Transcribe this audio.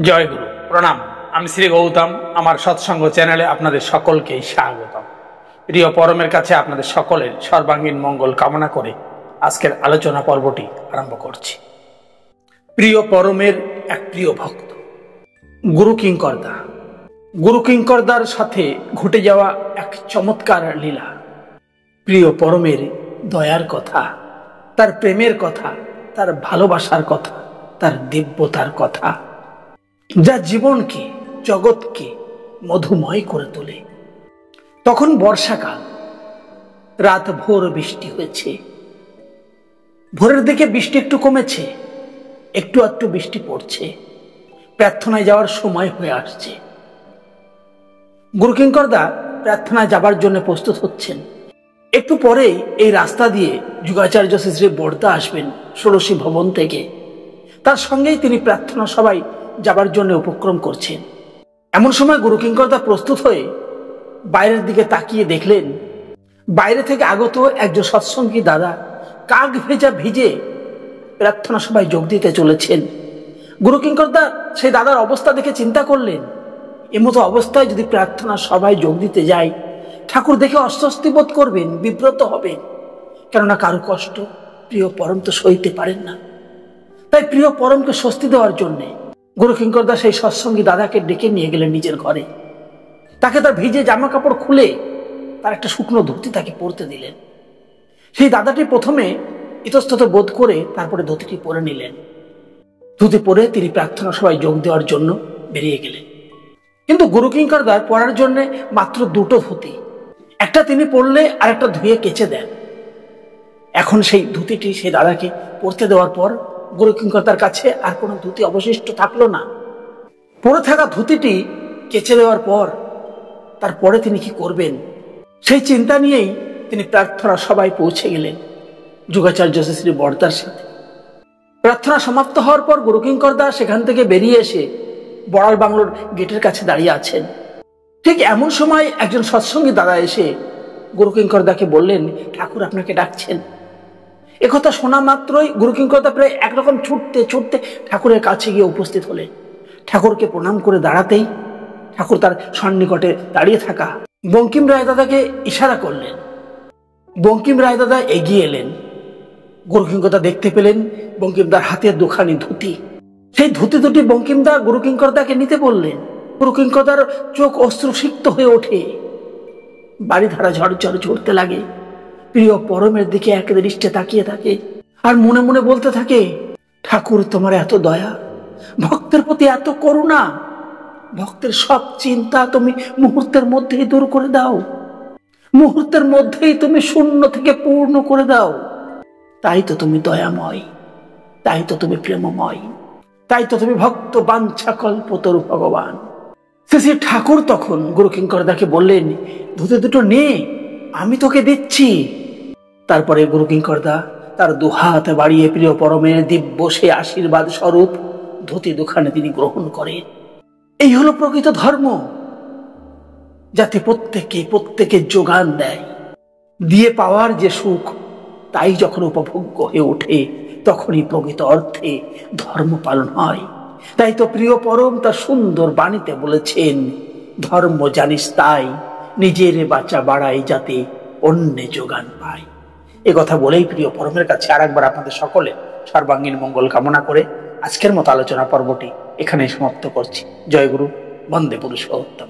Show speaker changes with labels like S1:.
S1: জয় গুরু প্রণাম। আমি শ্রী গৌতম। আমার সৎসঙ্গ চ্যানেলে আপনাদের সকলকে স্বাগতম। প্রিয় পরমের কাছে আপনাদের সকলের সর্বাঙ্গীন মঙ্গল কামনা করে আজকের আলোচনা পর্বটি আরম্ভ করছি। প্রিয় পরমের এক প্রিয় ভক্ত গুরু কিঙ্করদা। গুরু কিঙ্করদার সাথে ঘটে যাওয়া এক চমৎকার লীলা, প্রিয় পরমের দয়ার কথা, তার প্রেমের কথা, তার ভালোবাসার কথা, তার দিব্যতার কথা, যা জীবনকে জগৎকে মধুময় করে তোলে। তখন বর্ষাকাল, রাত ভোর বৃষ্টি হয়েছে। ভোরের দিকে বৃষ্টি একটু কমেছে, একটু একটু বৃষ্টি পড়ছে। প্রার্থনায় যাওয়ার সময় হয়ে আসছে। গুরু কিঙ্করদা প্রার্থনায় যাবার জন্য প্রস্তুত হচ্ছেন। একটু পরেই এই রাস্তা দিয়ে যুগাচার্য শ্রী শ্রী বর্দা আসবেন ষোড়শী ভবন থেকে। তার সঙ্গেই তিনি প্রার্থনা সবাই যাবার জন্য উপক্রম করছেন। এমন সময় গুরু কিঙ্করদা প্রস্তুত হয়ে বাইরের দিকে তাকিয়ে দেখলেন, বাইরে থেকে আগত একজন সৎসঙ্গী দাদা কাক ভেজা ভিজে প্রার্থনা সবাই যোগ দিতে চলেছেন। গুরু কিঙ্করদা সেই দাদার অবস্থা দেখে চিন্তা করলেন, এমতো অবস্থায় যদি প্রার্থনা সবাই যোগ দিতে যায়, ঠাকুর দেখে অস্বস্তি বোধ করবেন, বিব্রত হবেন। কেননা কারো কষ্ট প্রিয় পরম তো সইতে পারেন না। তাই প্রিয় পরমকে স্বস্তি দেওয়ার জন্যে গুরু কিঙ্করদা সেই সৎসঙ্গী দাদাকে ডেকে নিয়ে গেলেন নিজের ঘরে। তাকে তার ভিজে জামা কাপড় খুলে তার একটা শুকনো ধুতি তাকে পরতে দিলেন। সেই দাদাটি প্রথমে ইতস্তত বোধ করে তারপরে ধুতিটি পরে নিলেন। ধুতি পরে তিনি প্রার্থনা সভায় যোগ দেওয়ার জন্য বেরিয়ে গেলেন। কিন্তু গুরু কিঙ্করদার পরার জন্য মাত্র দুটো ধুতি, একটা তিনি পরলে আর একটা ধুয়ে কেচে দেন। এখন সেই ধুতিটি সেই দাদাকে পরতে দেওয়ার পর গুরু কিঙ্করদার কাছে আর কোনো ধুতি অবশিষ্ট থাকলো না। পরে থাকা ধুতিটি কেচে দেওয়ার পর তারপরে তিনি কি করবেন, সেই চিন্তা নিয়েই তিনি প্রার্থনা সবাই পৌঁছে গেলেন যুগাচার্য শ্রী বর্দার সাথে। প্রার্থনা সমাপ্ত হওয়ার পর গুরু কিঙ্করদা সেখান থেকে বেরিয়ে এসে বড়াল বাংলোর গেটের কাছে দাঁড়িয়ে আছেন। ঠিক এমন সময় একজন সৎসঙ্গী দাদা এসে গুরু কিঙ্করদাকে বললেন, ঠাকুর আপনাকে ডাকছেন। একথা শোনা মাত্রই গুরু কিঙ্করদা প্রায় একরকম ছুটতে ছুটতে ঠাকুরের কাছে গিয়ে উপস্থিত হলেন। ঠাকুরকে প্রণাম করে দাঁড়াতেই ঠাকুর তার সন্নিকটে দাঁড়িয়ে থাকা বঙ্কিম রায় দাদাকে ইশারা করলেন। বঙ্কিম রায় দাদা এগিয়ে এলেন। গুরু কিঙ্করদা দেখতে পেলেন বঙ্কিমদার হাতে দুখানি ধুতি। সেই ধুতি দুটি বঙ্কিমদা গুরু কিঙ্করদাকে নিতে বললেন। গুরু কিঙ্করদার চোখ অশ্রুসিক্ত হয়ে ওঠে, বাড়িধারা ঝরঝর ঝরতে লাগে। প্রিয় পরমের দিকে এক দৃষ্টে তাকিয়ে থাকে আর মনে মনে বলতে থাকে, ঠাকুর তোমার এত দয়া, ভক্তের প্রতি এত করুণা, ভক্তের সব চিন্তা তুমি মুহূর্তের মধ্যেই দূর করে দাও, মুহূর্তের মধ্যেই তুমি শূন্য থেকে পূর্ণ করে দাও। তাই তো তুমি দয়াময়, তাই তো তুমি প্রেমময়, তাই তো তুমি ভক্ত বাঞ্ছা কল্পতরু ভগবান। শ্রী ঠাকুর তখন গুরু কিঙ্করদাকে বললেন, ধুতি দুটো নে, আমি তোকে দিচ্ছি। তারপরে গুরু কিঙ্করদা তার দুহাত বাড়িয়ে প্রিয় পরমের দিব্য সে আশীর্বাদ স্বরূপ ধুতি দুখানে তিনি গ্রহণ করেন। এই হলো প্রকৃত ধর্ম, যাতে প্রত্যেকে যোগান দেয়। দিয়ে পাওয়ার যে সুখ, তাই যখন উপভোগ্য হয়ে ওঠে, তখনই প্রকৃত অর্থে ধর্ম পালন হয়। তাই তো প্রিয় পরম তার সুন্দর বাণীতে বলেছেন, ধর্ম জানিস তাই, নিজের বাঁচা বাড়াই যাতে অন্যে যোগান পায়। এ কথা বলেই প্রিয় পরমের কাছে আর একবার আপনাদের সকলে সর্বাঙ্গীন মঙ্গল কামনা করে আজকের মতো আলোচনা পর্বটি এখানেই সমাপ্ত করছি। জয় গুরু, বন্দে পুরুষোত্তম।